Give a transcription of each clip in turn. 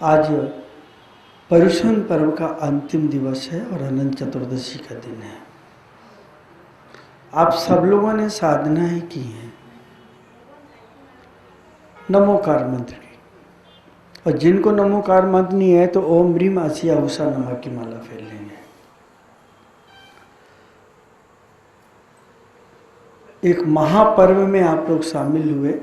आज पर्युषण पर्व का अंतिम दिवस है और अनंत चतुर्दशी का दिन है। आप सब लोगों ने साधनाएं की हैं नमोकार मंत्र की, और जिनको नमोकार मंत्र नहीं है तो ओम ब्रीम असिया उषा नमः की माला फेर लेंगे। एक महापर्व में आप लोग शामिल हुए,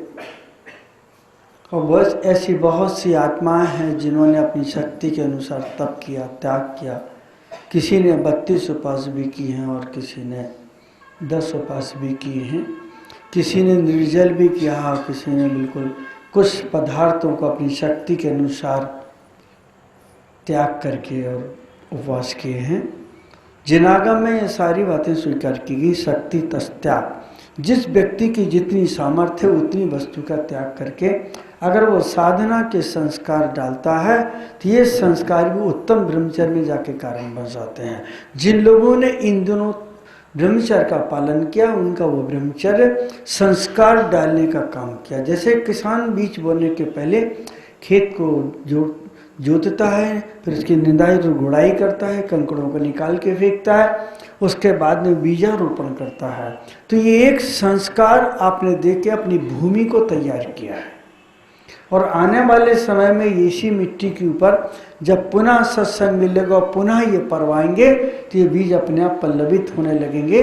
और बस ऐसी बहुत सी आत्माएं हैं जिन्होंने अपनी शक्ति के अनुसार तप किया, त्याग किया। किसी ने 32 उपास भी की हैं और किसी ने 10 उपास भी किए हैं। किसी ने निर्जल भी किया और किसी ने बिल्कुल कुछ पदार्थों को अपनी शक्ति के अनुसार त्याग करके और उपवास किए हैं। जिनागम में ये सारी बातें स्वीकार की गई। शक्ति तस्त्याग, जिस व्यक्ति की जितनी सामर्थ्य उतनी वस्तु का त्याग करके अगर वो साधना के संस्कार डालता है तो ये संस्कार भी उत्तम ब्रह्मचर्य में जाके कारण बन जाते हैं। जिन लोगों ने इन दोनों ब्रह्मचर्य का पालन किया उनका वो ब्रह्मचर्य संस्कार डालने का काम किया। जैसे किसान बीज बोने के पहले खेत को जोतता है, फिर उसकी निंदाई और गुड़ाई करता है, कंकड़ों को निकाल के फेंकता है, उसके बाद में बीजारोपण करता है। तो ये एक संस्कार आपने देख के अपनी भूमि को तैयार किया है। और आने वाले समय में इसी मिट्टी के ऊपर जब पुनः सत्संग मिलेगा और पुनः ये परवाएंगे तो ये बीज अपने आप पल्लवित होने लगेंगे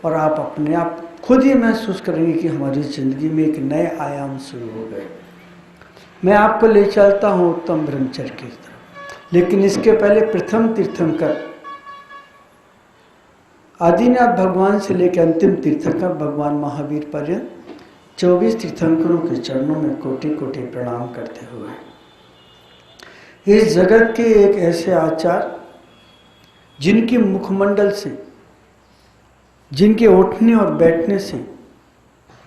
और आप अपने आप खुद ही महसूस करेंगे कि हमारी जिंदगी में एक नए आयाम शुरू हो गए। मैं आपको ले चलता हूँ उत्तम ब्रह्मचर्य की तरफ, लेकिन इसके पहले प्रथम तीर्थंकर आदिनाथ भगवान से लेकर अंतिम तीर्थंकर भगवान महावीर पर्यंत 24 तीर्थंकरों के चरणों में कोटि कोटि प्रणाम करते हुए इस जगत के एक ऐसे आचार्य जिनकी मुखमंडल से, जिनके उठने और बैठने से,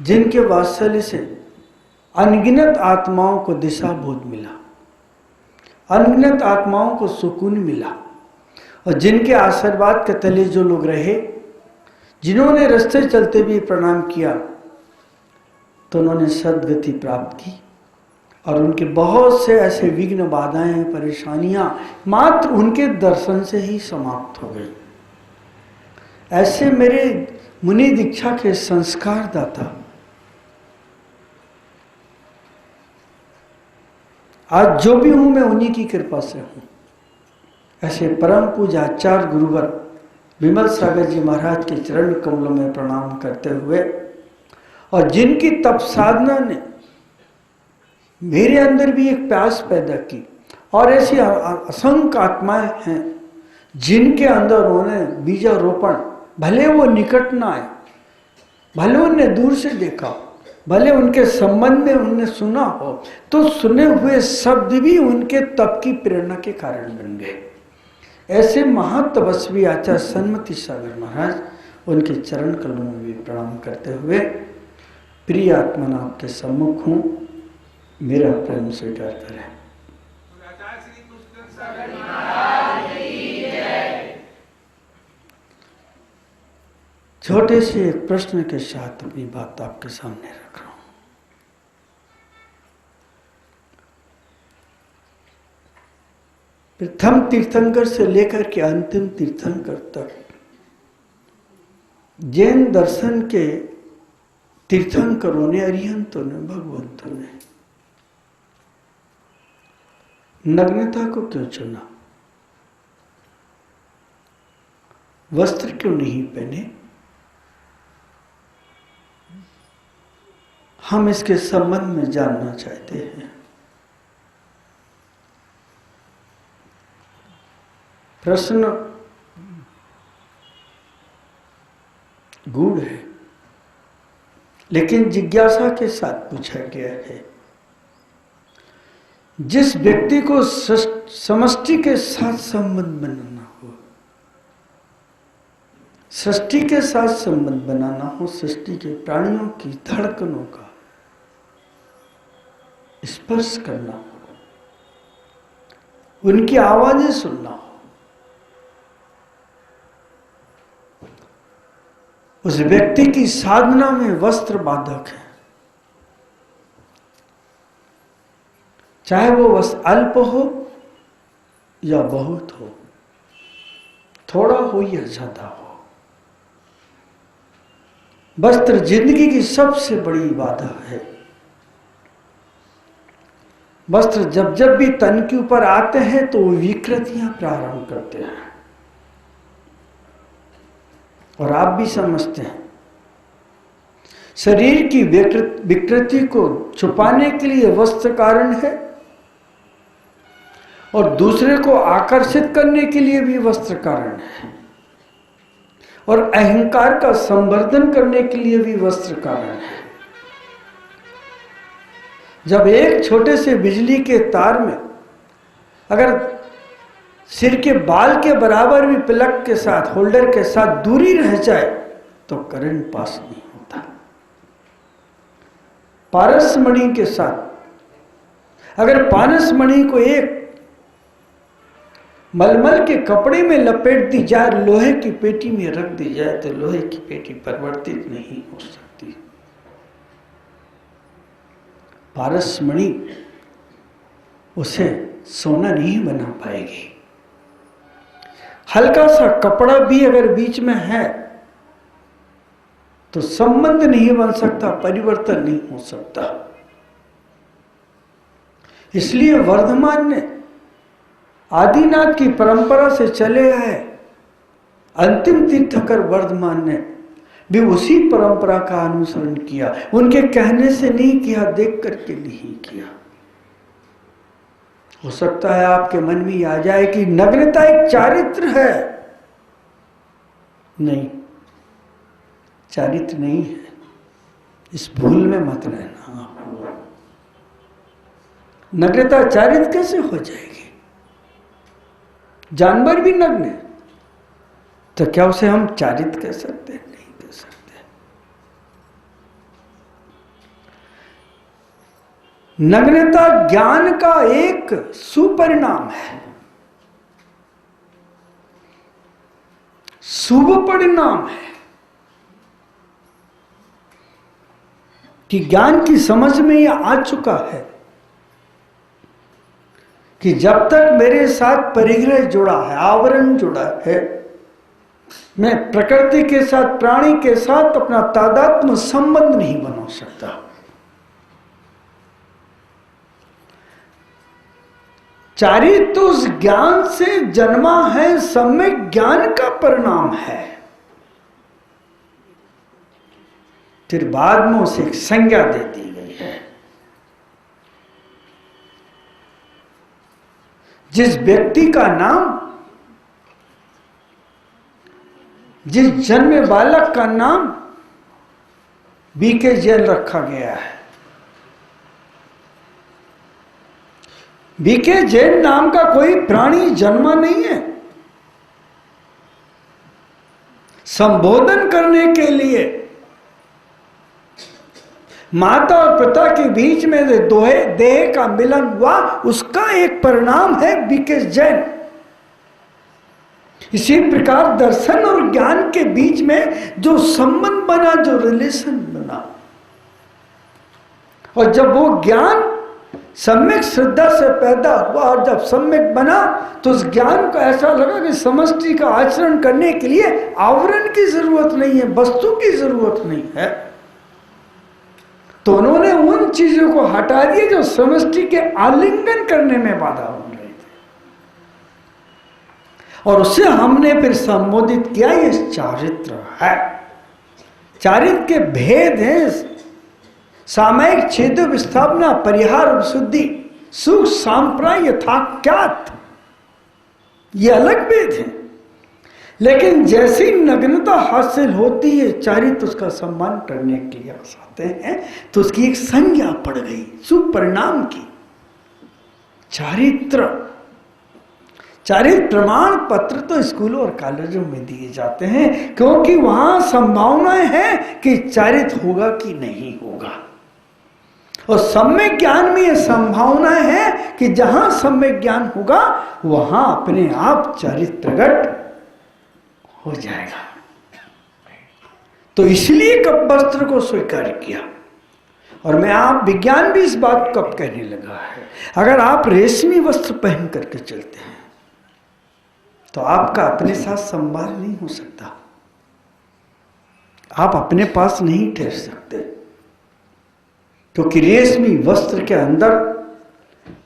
जिनके वात्सल्य से अनगिनत आत्माओं को दिशा बोध मिला, अनगिनत आत्माओं को सुकून मिला, और जिनके आशीर्वाद के तले जो लोग रहे, जिन्होंने रास्ते चलते भी प्रणाम किया तो उन्होंने सद्गति प्राप्त की। और उनके बहुत से ऐसे विघ्न, बाधाएं, परेशानियां मात्र उनके दर्शन से ही समाप्त हो गई। ऐसे मेरे मुनि दीक्षा के संस्कार दाता आज जो भी हूं मैं उन्हीं की कृपा से हूं। ऐसे परम पूज्य आचार्य गुरुवर विमल सागर जी महाराज के चरण कमलों में प्रणाम करते हुए, और जिनकी तप साधना ने मेरे अंदर भी एक प्यास पैदा की, और ऐसी असंख्य आत्माएं हैं जिनके अंदर उन्होंने बीजारोपण, भले वो निकट ना आए, भले उन्हें दूर से देखा, भले उनके संबंध में उन्हें सुना हो, तो सुने हुए शब्द भी उनके तप की प्रेरणा के कारण बन गए। ऐसे महातपस्वी आचार्य सन्मति सागर महाराज, उनके चरण कमलों में भी प्रणाम करते हुए प्रिय आत्मन आपके सम्मुख हूं, मेरा प्रेम स्वीकार करें। छोटे से एक प्रश्न के साथ अपनी बात आपके सामने रख रहा हूं। प्रथम तीर्थंकर से लेकर के अंतिम तीर्थंकर तक जैन दर्शन के तीर्थंकरों ने, अरिहंतों ने, भगवंतों ने नग्नता को क्यों चुना? वस्त्र क्यों नहीं पहने? हम इसके संबंध में जानना चाहते हैं। प्रश्न गूढ़ है, लेकिन जिज्ञासा के साथ पूछा गया है। जिस व्यक्ति को समष्टि के साथ संबंध बनाना हो, सृष्टि के साथ संबंध बनाना हो, सृष्टि के प्राणियों की धड़कनों का स्पर्श करना हो, उनकी आवाजें सुनना हो, उस व्यक्ति की साधना में वस्त्र बाधक है। चाहे वो वस्त्र अल्प हो या बहुत हो, थोड़ा हो या ज्यादा हो, वस्त्र जिंदगी की सबसे बड़ी बाधा है। वस्त्र जब जब भी तन के ऊपर आते हैं तो विकृतियां प्रारंभ करते हैं, और आप भी समझते हैं शरीर की विकृति को छुपाने के लिए वस्त्र कारण है, और दूसरे को आकर्षित करने के लिए भी वस्त्र कारण है, और अहंकार का संवर्धन करने के लिए भी वस्त्र कारण है। जब एक छोटे से बिजली के तार में अगर सिर के बाल के बराबर भी प्लग के साथ, होल्डर के साथ दूरी रह जाए तो करंट पास नहीं होता। पारसमणि के साथ अगर पारसमणि को एक मलमल के कपड़े में लपेट दी जाए, लोहे की पेटी में रख दी जाए, तो लोहे की पेटी परिवर्तित नहीं हो सकती। पारसमणि उसे सोना नहीं बना पाएगी। हल्का सा कपड़ा भी अगर बीच में है तो संबंध नहीं बन सकता, परिवर्तन नहीं हो सकता। इसलिए वर्धमान ने आदिनाथ की परंपरा से चले आए अंतिम तीर्थंकर वर्धमान ने भी उसी परंपरा का अनुसरण किया। उनके कहने से नहीं किया, देख करके नहीं किया। हो सकता है आपके मन में आ जाए कि नग्नता एक चारित्र है। नहीं, चारित्र नहीं है, इस भूल में मत रहना। नग्नता चारित्र कैसे हो जाएगी? जानवर भी नग्न है, तो क्या उसे हम चारित्र कह सकते हैं? नहीं कह सकते। नग्नता ज्ञान का एक सुपरिणाम है, शुभ परिणाम है, कि ज्ञान की समझ में यह आ चुका है कि जब तक मेरे साथ परिग्रह जुड़ा है, आवरण जुड़ा है, मैं प्रकृति के साथ, प्राणी के साथ अपना तादात्म्य संबंध नहीं बना सकता। चारित्र तो उस ज्ञान से जन्मा है, सम्यक ज्ञान का परिणाम है। फिर बाद में उसे एक संज्ञा दे दी गई है। जिस व्यक्ति का नाम, जिस जन्मे बालक का नाम बीके जैन रखा गया है। बीके जैन नाम का कोई प्राणी जन्मा नहीं है। संबोधन करने के लिए माता और पिता के बीच में दोहे देह का मिलन हुआ, उसका एक परिणाम है बीके जैन। इसी प्रकार दर्शन और ज्ञान के बीच में जो संबंध बना, जो रिलेशन बना, और जब वो ज्ञान सम्यक श्रद्धा से पैदा हुआ और जब सम्यक बना, तो उस ज्ञान को ऐसा लगा कि समष्टि का आचरण करने के लिए आवरण की जरूरत नहीं है, वस्तु की जरूरत नहीं है। तो उन्होंने उन चीजों को हटा दिया जो समष्टि के आलिंगन करने में बाधा बन रही थी, और उससे हमने फिर संबोधित किया ये चारित्र है। चारित्र के भेद हैं सामयिक, छेद, विस्थापना, परिहार, विशुद्धि, सुख, सांप्राय, यथाख्यात, ये अलग भेद हैं। लेकिन जैसी नग्नता हासिल होती है, चारित्र उसका सम्मान करने के लिए आते हैं, तो उसकी एक संज्ञा पड़ गई सुपरिणाम की। चारित्र प्रमाण पत्र तो स्कूलों और कॉलेजों में दिए जाते हैं, क्योंकि वहां संभावनाएं हैं कि चारित्र होगा कि नहीं होगा। और सम्यक ज्ञान में यह संभावनाएं हैं कि जहां सम्यक ज्ञान होगा वहां अपने आप चारित्र प्रकट हो जाएगा। तो इसलिए कपवस्त्र को स्वीकार किया। और मैं आप विज्ञान भी इस बात को अब कहने लगा है, अगर आप रेशमी वस्त्र पहन करके चलते हैं तो आपका अपने साथ संवाद नहीं हो सकता, आप अपने पास नहीं ठहर सकते, क्योंकि रेशमी वस्त्र के अंदर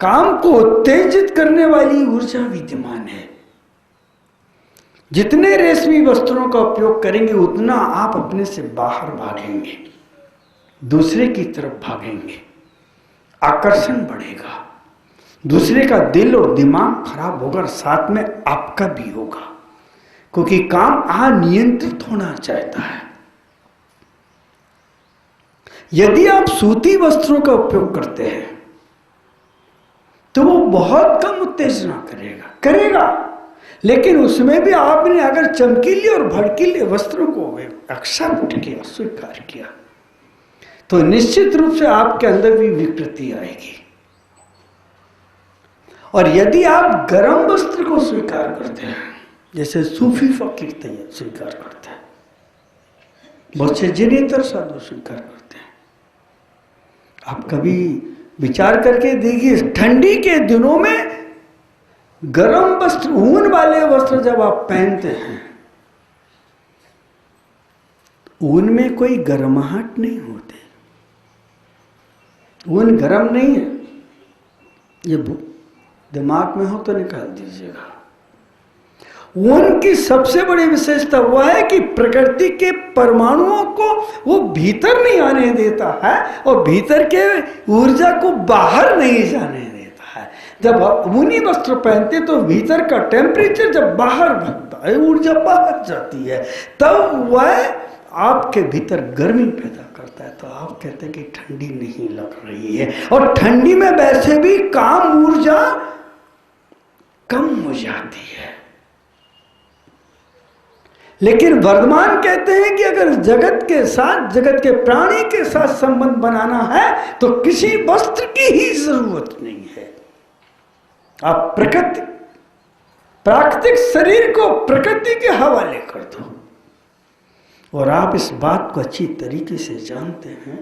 काम को उत्तेजित करने वाली ऊर्जा विद्यमान है। जितने रेशमी वस्त्रों का उपयोग करेंगे उतना आप अपने से बाहर भागेंगे, दूसरे की तरफ भागेंगे, आकर्षण बढ़ेगा, दूसरे का दिल और दिमाग खराब होगा, साथ में आपका भी होगा, क्योंकि काम अनियंत्रित होना चाहता है। यदि आप सूती वस्त्रों का उपयोग करते हैं तो वो बहुत कम उत्तेजना करेगा, लेकिन उसमें भी आपने अगर चमकीले और भड़कीले वस्त्रों को एक्सेप्ट किया, स्वीकार किया, तो निश्चित रूप से आपके अंदर भी विकृति आएगी। और यदि आप गर्म वस्त्र को स्वीकार करते हैं, जैसे सूफी फकीर स्वीकार करते हैं, बहुत से जिनेतर साधु स्वीकार करते हैं, आप कभी विचार करके देखिए, ठंडी के दिनों में गर्म वस्त्र, ऊन वाले वस्त्र जब आप पहनते हैं, ऊन में कोई गर्माहट नहीं होती, ऊन गर्म नहीं है, ये दिमाग में हो तो निकाल दीजिएगा। ऊन की सबसे बड़ी विशेषता वह है कि प्रकृति के परमाणुओं को वो भीतर नहीं आने देता है और भीतर के ऊर्जा को बाहर नहीं जाने देता है। जब आप ऊनी वस्त्र पहनते तो भीतर का टेम्परेचर जब बाहर भगता है, ऊर्जा बाहर जाती है, तब वह आपके भीतर गर्मी पैदा करता है। तो आप कहते हैं कि ठंडी नहीं लग रही है, और ठंडी में वैसे भी काम ऊर्जा कम हो जाती है। लेकिन वर्धमान कहते हैं कि अगर जगत के साथ, जगत के प्राणी के साथ संबंध बनाना है तो किसी वस्त्र की ही जरूरत नहीं है। आप प्राकृतिक शरीर को प्रकृति के हवाले कर दो। और आप इस बात को अच्छी तरीके से जानते हैं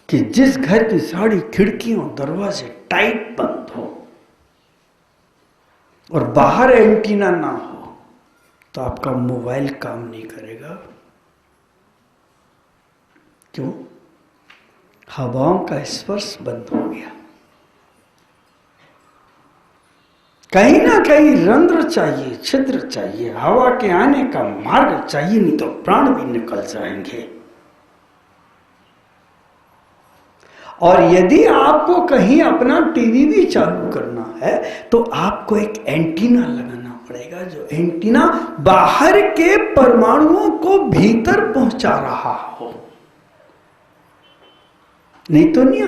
कि जिस घर की सारी खिड़कियों दरवाजे टाइट बंद हो और बाहर एंटीना ना हो, तो आपका मोबाइल काम नहीं करेगा। क्यों? हवाओं का स्पर्श बंद हो गया। कहीं ना कहीं रंध्र चाहिए, छिद्र चाहिए, हवा के आने का मार्ग चाहिए, नहीं तो प्राण भी निकल जाएंगे। और यदि आपको कहीं अपना टीवी भी चालू करना है तो आपको एक एंटीना लगाना पड़ेगा, जो एंटीना बाहर के परमाणुओं को भीतर पहुंचा रहा हो, नहीं तो नहीं।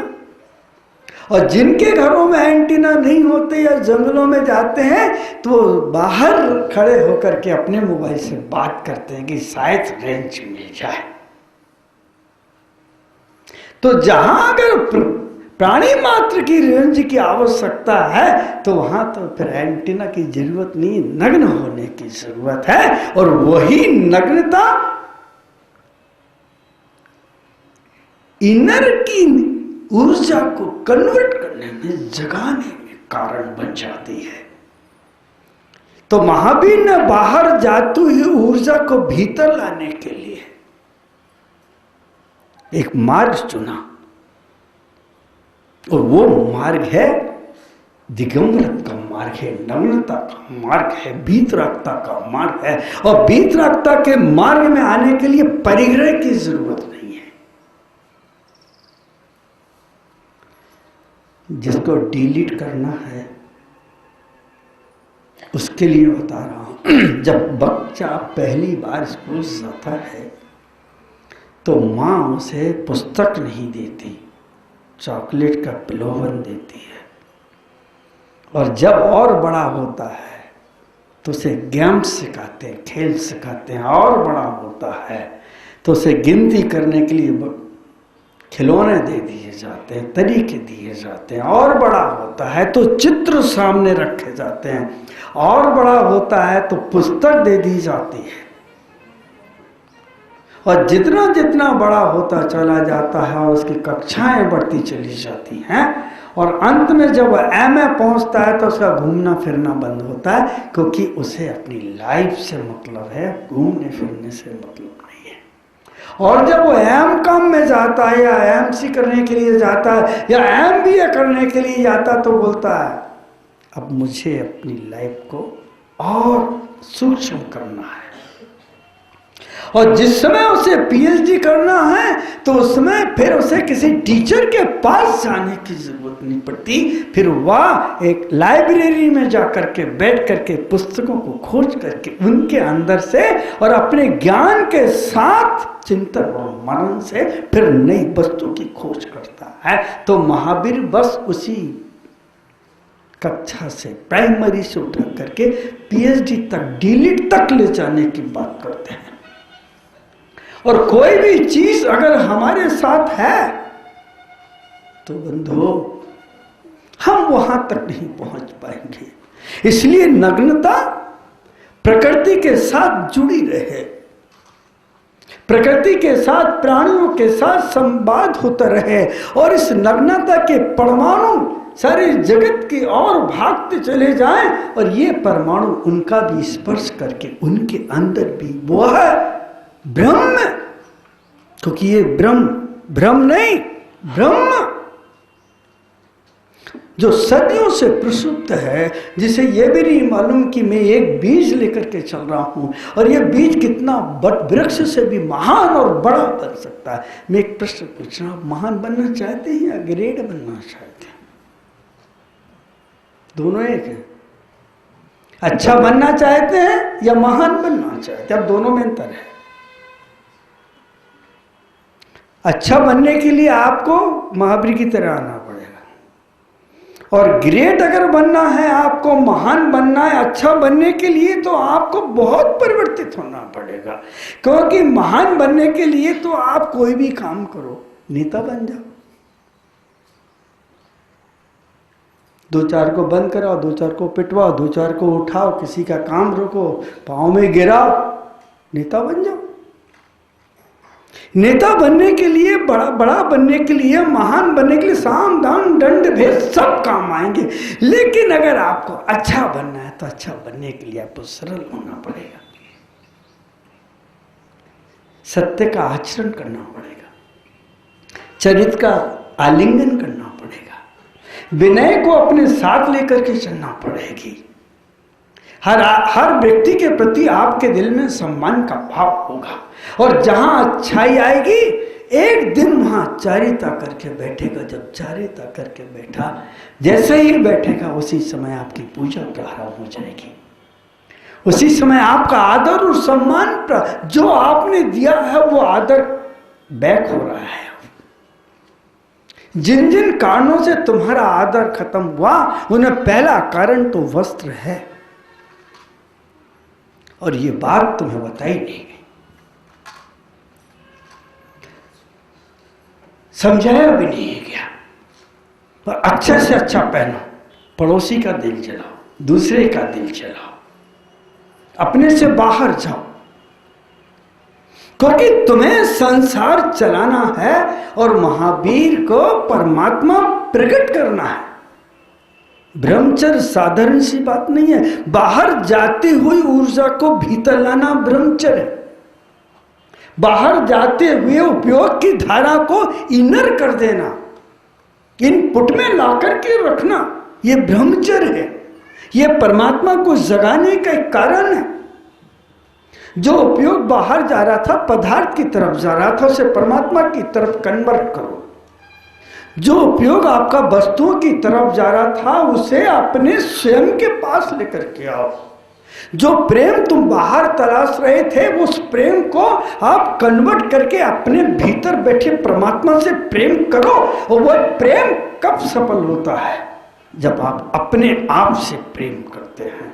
और जिनके घरों में एंटीना नहीं होते या जंगलों में जाते हैं तो बाहर खड़े होकर के अपने मोबाइल से बात करते हैं कि शायद रेंज मिल जाए। तो जहां अगर प्राणी मात्र की रेंज की आवश्यकता है तो वहां तो फिर एंटीना की जरूरत नहीं, नग्न होने की जरूरत है। और वही नग्नता इनर की ऊर्जा को कन्वर्ट करने में, जगाने में कारण बन जाती है। तो महावीर ने बाहर जाती हुई ऊर्जा को भीतर लाने के लिए एक मार्ग चुना, और वो मार्ग है दिगंबरता का मार्ग है, नग्नता का मार्ग है, वीतरागता का मार्ग है। और वीतरागता के मार्ग में आने के लिए परिग्रह की जरूरत नहीं है। जिसको डिलीट करना है उसके लिए बता रहा हूं। जब बच्चा पहली बार स्कूल जाता है तो माँ उसे पुस्तक नहीं देती, चॉकलेट का प्रलोभन देती है। और जब और बड़ा होता है तो उसे गेम्स सिखाते हैं, खेल सिखाते हैं। और बड़ा होता है तो उसे गिनती करने के लिए खिलौने दे दिए जाते हैं, तरीके दिए जाते हैं। और बड़ा होता है तो चित्र सामने रखे जाते हैं। और बड़ा होता है तो पुस्तक दे दी जाती है। और जितना जितना बड़ा होता चला जाता है और उसकी कक्षाएं बढ़ती चली जाती हैं और अंत में जब वह ए में पहुंचता है तो उसका घूमना फिरना बंद होता है, क्योंकि उसे अपनी लाइफ से मतलब है, घूमने फिरने से मतलब नहीं है। और जब वो एम काम में जाता है या एमसी करने के लिए जाता है या एमबीए करने के लिए जाता है तो बोलता है अब मुझे अपनी लाइफ को और सूक्ष्म करना है। और जिस समय उसे पीएचडी करना है तो उसमें फिर उसे किसी टीचर के पास जाने की जरूरत नहीं पड़ती, फिर वह एक लाइब्रेरी में जाकर के बैठ करके पुस्तकों को खोज करके उनके अंदर से और अपने ज्ञान के साथ चिंतन और मनन से फिर नई वस्तु की खोज करता है। तो महावीर बस उसी कक्षा से, प्राइमरी से उठा करके पीएचडी तक, डीलिट तक ले जाने की बात करते हैं। और कोई भी चीज अगर हमारे साथ है तो बंधु हम वहां तक नहीं पहुंच पाएंगे। इसलिए नग्नता प्रकृति के साथ जुड़ी रहे, प्रकृति के साथ, प्राणियों के साथ संवाद होता रहे, और इस नग्नता के परमाणु सारे जगत की ओर भागते चले जाएं और ये परमाणु उनका भी स्पर्श करके उनके अंदर भी वो है ब्रह्म, क्योंकि ये ब्रह्म नहीं, ब्रह्म जो सदियों से प्रसुप्त है, जिसे ये भी नहीं मालूम कि मैं एक बीज लेकर के चल रहा हूं और ये बीज कितना वृक्ष से भी महान और बड़ा बन सकता है। मैं एक प्रश्न पूछ रहा हूं, महान बनना चाहते हैं या ग्रेट बनना चाहते हैं? दोनों एक है। अच्छा बनना चाहते हैं या महान बनना चाहते हैं? अब दोनों में अंतर है। अच्छा बनने के लिए आपको महावीर की तरह आना पड़ेगा, और ग्रेट अगर बनना है, आपको महान बनना है, अच्छा बनने के लिए तो आपको बहुत परिवर्तित होना पड़ेगा। क्योंकि महान बनने के लिए तो आप कोई भी काम करो, नेता बन जाओ, दो चार को बंद कराओ, दो चार को पिटवाओ, दो चार को उठाओ, किसी का काम रोको, पाँव में गिराओ, नेता बन जाओ। नेता बनने के लिए, बड़ा बनने के लिए, महान बनने के लिए साम दाम दंड भेद सब काम आएंगे। लेकिन अगर आपको अच्छा बनना है तो अच्छा बनने के लिए आपको सरल होना पड़ेगा, सत्य का आचरण करना पड़ेगा, चरित्र का आलिंगन करना पड़ेगा, विनय को अपने साथ लेकर के चलना पड़ेगी। हर व्यक्ति के प्रति आपके दिल में सम्मान का भाव होगा, और जहां अच्छाई आएगी एक दिन वहां चारिता करके बैठेगा। जब चारिता करके बैठा, जैसे ही बैठेगा उसी समय आपकी पूजा प्रारंभ हो जाएगी, उसी समय आपका आदर और सम्मान जो आपने दिया है वो आदर बैक हो रहा है। जिन जिन कारणों से तुम्हारा आदर खत्म हुआ उनमें पहला कारण तो वस्त्र है, और ये बात तुम्हें बताई नहीं गई, समझाया भी नहीं गया। पर अच्छे से अच्छा पहनो, पड़ोसी का दिल जलाओ, दूसरे का दिल जलाओ, अपने से बाहर जाओ, क्योंकि तुम्हें संसार चलाना है और महावीर को परमात्मा प्रकट करना है। ब्रह्मचर्य साधारण सी बात नहीं है। बाहर जाती हुई ऊर्जा को भीतर लाना ब्रह्मचर्य, बाहर जाते हुए उपयोग की धारा को इनर कर देना, इनपुट में लाकर के रखना, यह ब्रह्मचर्य है। यह परमात्मा को जगाने का एक कारण है। जो उपयोग बाहर जा रहा था, पदार्थ की तरफ जा रहा था, उसे परमात्मा की तरफ कन्वर्ट करो। जो उपयोग आपका वस्तुओं की तरफ जा रहा था उसे अपने स्वयं के पास लेकर के आओ। जो प्रेम तुम बाहर तलाश रहे थे उस प्रेम को आप कन्वर्ट करके अपने भीतर बैठे परमात्मा से प्रेम करो। और वह प्रेम कब सफल होता है? जब आप अपने आप से प्रेम करते हैं।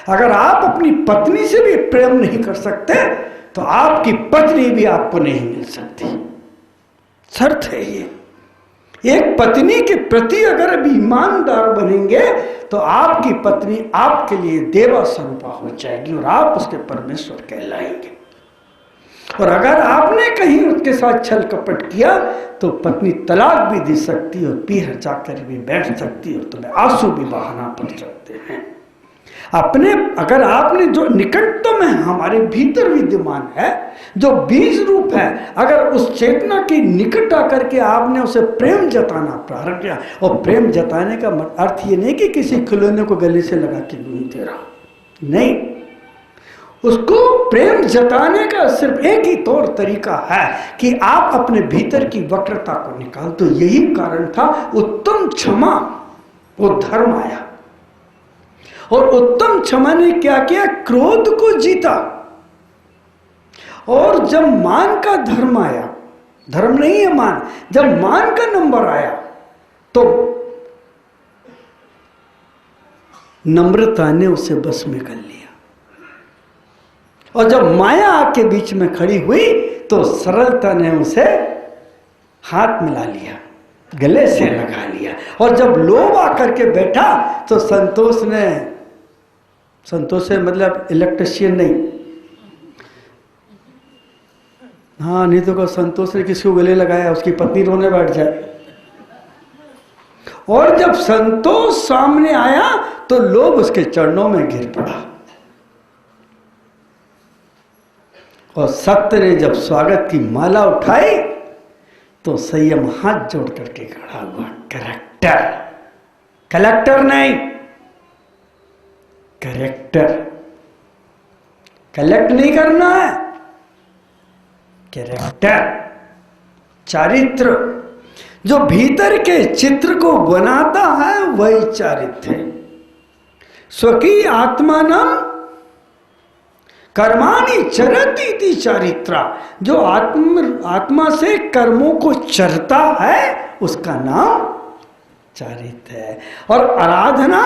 अगर आप अपनी पत्नी से भी प्रेम नहीं कर सकते तो आपकी पत्नी भी आपको नहीं मिल सकती। शर्त है ये। एक पत्नी के प्रति अगर अभी ईमानदार बनेंगे तो आपकी पत्नी आपके लिए देवा स्वरूपा हो जाएगी और आप उसके परमेश्वर कहलाएंगे। और अगर आपने कहीं उसके साथ छल कपट किया तो पत्नी तलाक भी दे सकती है और पीहर जाकर भी बैठ सकती है और तुम्हें आंसू भी बहाना पड़ सकते हैं। अपने अगर आपने जो निकटतम है हमारे भीतर विद्यमान है, जो बीज रूप है, अगर उस चेतना के निकट आकर के आपने उसे प्रेम जताना प्रारंभ किया, और प्रेम जताने का अर्थ ये नहीं कि किसी खिलौने को गले से लगा के घूमते रहो, नहीं, उसको प्रेम जताने का सिर्फ एक ही तौर तरीका है कि आप अपने भीतर की वक्रता को निकाल। तो यही कारण था उत्तम क्षमा वो धर्म आया, और उत्तम क्षमा ने क्या किया, क्रोध को जीता। और जब मान का धर्म आया, धर्म नहीं है मान, जब मान का नंबर आया तो नम्रता ने उसे बस में कर लिया, और जब माया आके बीच में खड़ी हुई तो सरलता ने उसे हाथ मिला लिया, गले से लगा लिया। और जब लोभ आकर के बैठा तो संतोष से मतलब इलेक्ट्रिशियन नहीं, हाँ, नहीं तो संतोष ने किसी को गले लगाया उसकी पत्नी रोने बैठ जाए। और जब संतोष सामने आया तो लोभ उसके चरणों में गिर पड़ा, और सत्य ने जब स्वागत की माला उठाई तो संयम हाथ जोड़ करके खड़ा हुआ। कैरेक्टर, कलेक्टर नहीं, कैरेक्टर, कलेक्ट नहीं करना है, कैरेक्टर, चारित्र, जो भीतर के चित्र को बनाता है वही चारित्र है। स्वकीय आत्मानम कर्माणि चरति इति चारित्रा, जो आत्मा से कर्मों को चरता है उसका नाम चारित्र है। और आराधना,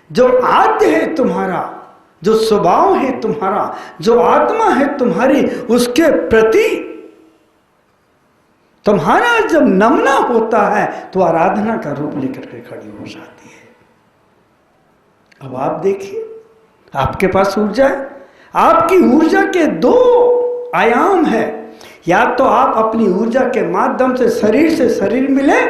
जो आद्य है तुम्हारा, जो स्वभाव है तुम्हारा, जो आत्मा है तुम्हारी, उसके प्रति तुम्हारा जब नमना होता है तो आराधना का रूप लेकर के खड़ी हो जाती है। अब आप देखिए, आपके पास ऊर्जा है, आपकी ऊर्जा के दो आयाम है, या तो आप अपनी ऊर्जा के माध्यम से शरीर मिले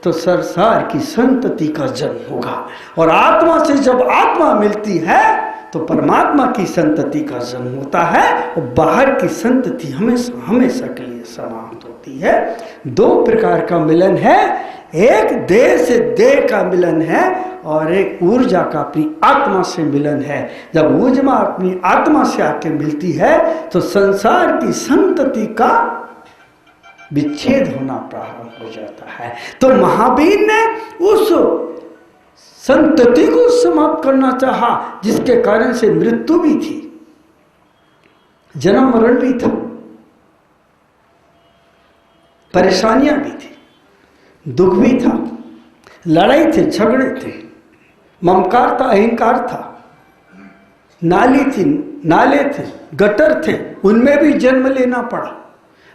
तो संसार की संतति का जन्म होगा, और आत्मा से जब आत्मा मिलती है तो परमात्मा की संतति का जन्म होता है, और बाहर की संतति हमेशा के लिए समाप्त होती है। दो प्रकार का मिलन है, एक देह से देह का मिलन है और एक ऊर्जा का अपनी आत्मा से मिलन है। जब ऊर्जा अपनी आत्मा से आके मिलती है तो संसार की संतति का विच्छेद होना प्रारंभ हो जाता है। तो महावीर ने उस संतति को समाप्त करना चाहा, जिसके कारण से मृत्यु भी थी, जन्म मरण भी था, परेशानियां भी थी, दुख भी था, लड़ाई थे, झगड़े थे, ममकार था, अहंकार था, नाली थी, नाले थे, गटर थे, उनमें भी जन्म लेना पड़ा।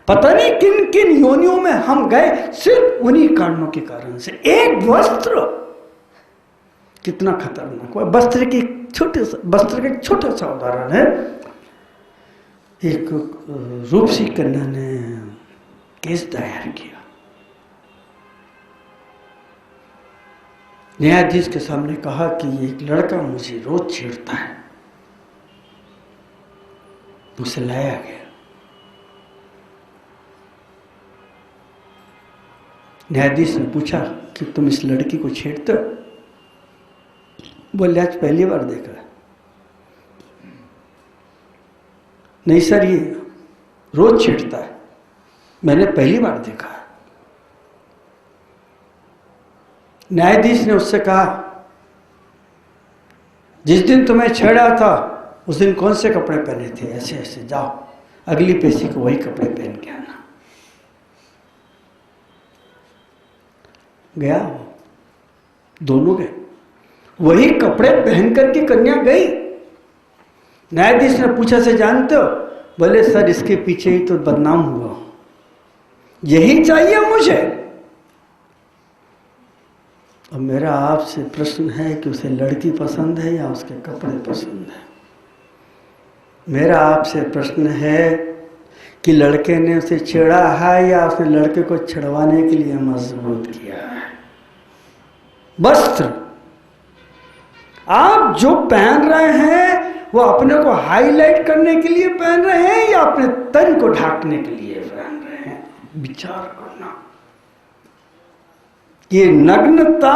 पता नहीं किन किन योनियों में हम गए सिर्फ उन्हीं कारणों के कारण से। एक वस्त्र कितना खतरनाक हुआ। वस्त्र का एक छोटा सा उदाहरण है। एक रूपसी कन्या ने केस दायर किया, न्यायाधीश के सामने कहा कि एक लड़का मुझे रोज छेड़ता है, उसे लाया गया। न्यायाधीश ने पूछा कि तुम इस लड़की को छेड़ते हो? बोले आज पहली बार देखा है। नहीं सर, ये रोज छेड़ता है, मैंने पहली बार देखा है। न्यायाधीश ने उससे कहा जिस दिन तुम्हें छेड़ा था उस दिन कौन से कपड़े पहने थे? ऐसे ऐसे, जाओ अगली पेशी को वही कपड़े पहन के आना। गया, दोनों गए, वही कपड़े पहन करके कन्या गई। न्यायाधीश ने पूछा से जानते हो? बोले सर इसके पीछे ही तो बदनाम हुआ, यही चाहिए मुझे। अब मेरा आपसे प्रश्न है कि उसे लड़की पसंद है या उसके कपड़े पसंद है? मेरा आपसे प्रश्न है कि लड़के ने उसे छेड़ा है या उसने लड़के को छड़वाने के लिए मजबूत किया है। वस्त्र आप जो पहन रहे हैं वो अपने को हाईलाइट करने के लिए पहन रहे हैं या अपने तन को ढांकने के लिए पहन रहे हैं? विचार करना। ये नग्नता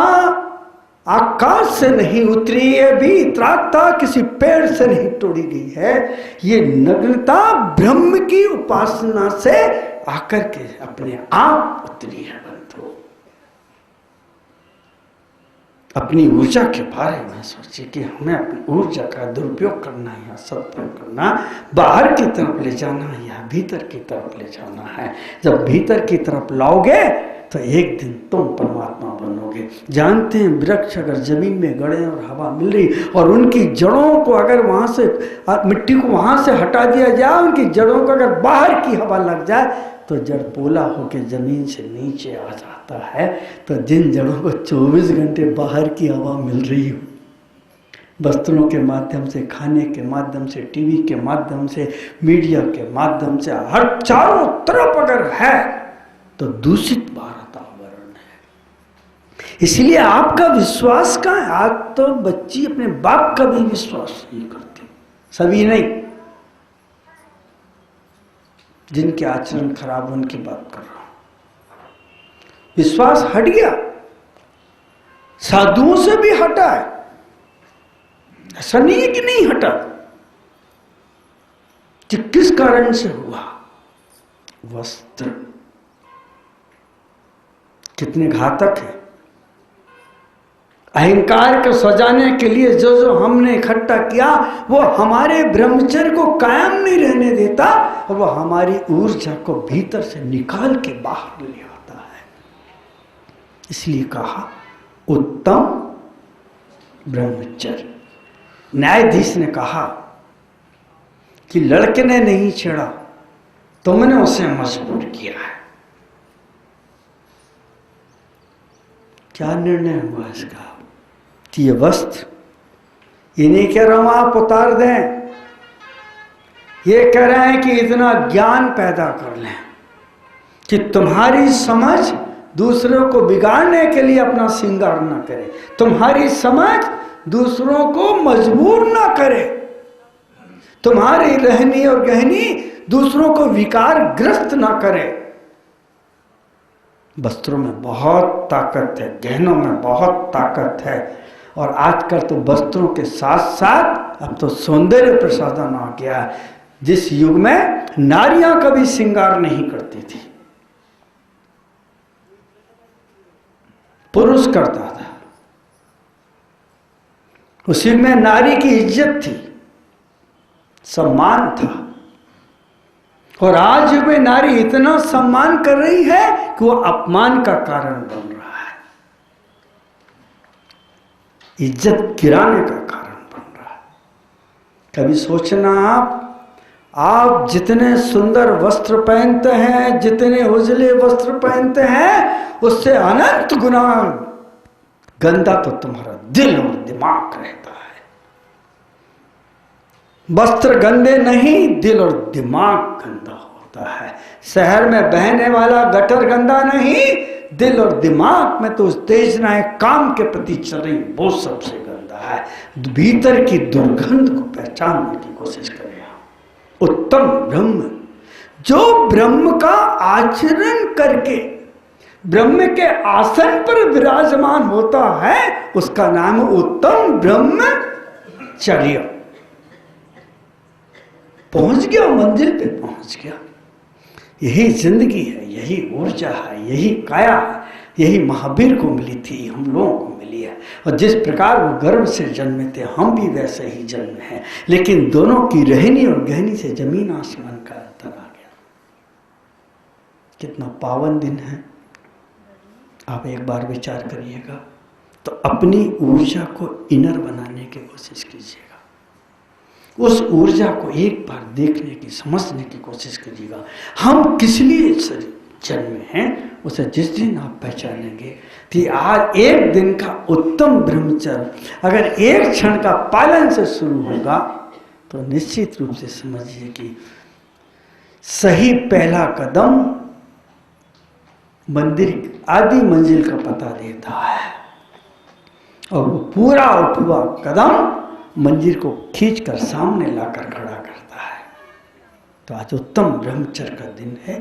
आकाश से नहीं उतरी है, भी त्राता किसी पेड़ से नहीं तोड़ी गई है। ये नग्नता ब्रह्म की उपासना से आकर के अपने आप उतरी है। बंधु, अपनी ऊर्जा के बारे में सोचिए कि हमें अपनी ऊर्जा का दुरुपयोग करना है या सदुपयोग करना, बाहर की तरफ ले जाना या भीतर की तरफ ले जाना है। जब भीतर की तरफ लाओगे तो एक दिन तुम परमात्मा बनोगे। जानते हैं, वृक्ष अगर जमीन में गड़े और हवा मिल रही और उनकी जड़ों को अगर वहां से मिट्टी को वहां से हटा दिया जाए, उनकी जड़ों को अगर बाहर की हवा लग जाए तो जड़ पोला होकर जमीन से नीचे आ जाता है। तो जिन जड़ों को 24 घंटे बाहर की हवा मिल रही हो, वस्त्रों के माध्यम से, खाने के माध्यम से, टीवी के माध्यम से, मीडिया के माध्यम से, हर चारों तरफ अगर है तो दूषित वातावरण है। इसलिए आपका विश्वास कहाँ है? आज तो बच्ची अपने बाप का भी विश्वास नहीं करती, सभी नहीं, जिनके आचरण खराब उनकी बात कर रहा हूं। विश्वास हट गया, साधुओं से भी हटा है। ऐसा नहीं है कि नहीं हटा, कि किस कारण से हुआ? वस्त्र कितने घातक है। अहंकार को सजाने के लिए जो जो हमने इकट्ठा किया वो हमारे ब्रह्मचर्य को कायम नहीं रहने देता और वो हमारी ऊर्जा को भीतर से निकाल के बाहर ले आता है। इसलिए कहा उत्तम ब्रह्मचर्य। न्यायाधीश ने कहा कि लड़के ने नहीं छेड़ा, तुमने उसे मजबूर किया है। क्या निर्णय हुआ इसका? कि ये वस्त्र, ये नहीं कह रहा हूं आप उतार दें, ये कह रहे हैं कि इतना ज्ञान पैदा कर लें कि तुम्हारी समझ दूसरों को बिगाड़ने के लिए अपना श्रृंगार ना करे, तुम्हारी समझ दूसरों को मजबूर ना करे, तुम्हारी रहनी और गहनी दूसरों को विकारग्रस्त ना करे। वस्त्रों में बहुत ताकत है, गहनों में बहुत ताकत है। और आजकल तो वस्त्रों के साथ साथ अब तो सौंदर्य प्रसाधन आ गया है। जिस युग में नारियां कभी श्रृंगार नहीं करती थी, पुरुष करता था, उस युग में नारी की इज्जत थी, सम्मान था। और आज युग में नारी इतना सम्मान कर रही है कि वो अपमान का कारण बन रहा है, इज्जत गिराने का कारण बन रहा है। कभी सोचना आप जितने सुंदर वस्त्र पहनते हैं, जितने उजले वस्त्र पहनते हैं, उससे अनंत गुना गंदा तो तुम्हारा दिल और दिमाग रहता है। वस्त्र गंदे नहीं, दिल और दिमाग गंदा होता है। शहर में बहने वाला गटर गंदा नहीं, दिल और दिमाग में तो उत्तेजनाएं काम के प्रति चल रही वो सबसे गंदा है। भीतर की दुर्गंध को पहचानने की कोशिश करें। उत्तम ब्रह्म, जो ब्रह्म का आचरण करके ब्रह्म के आसन पर विराजमान होता है, उसका नाम उत्तम ब्रह्मचर्य। पहुंच गया, मंजिल पे पहुंच गया। यही जिंदगी है, यही ऊर्जा है, यही काया है, यही महावीर को मिली थी, हम लोगों को मिली है। और जिस प्रकार वो गर्भ से जन्मे थे, हम भी वैसे ही जन्म हैं। लेकिन दोनों की रहनी और गहनी से जमीन आसमान का अंतर आ गया। कितना पावन दिन है, आप एक बार विचार करिएगा। तो अपनी ऊर्जा को इनर बनाने की कोशिश कीजिएगा। उस ऊर्जा को एक बार देखने की, समझने की कोशिश करिएगा। हम किस लिए जन्मे हैं, उसे जिस दिन आप पहचानेंगे कि आज एक दिन का उत्तम ब्रह्मचर्य अगर एक क्षण का पालन से शुरू होगा, तो निश्चित रूप से समझिए कि सही पहला कदम मंदिर आदि मंजिल का पता देता है, और वो पूरा उठुआ कदम मंदिर को खींचकर सामने लाकर खड़ा करता है। तो आज उत्तम ब्रह्मचर्य का दिन है।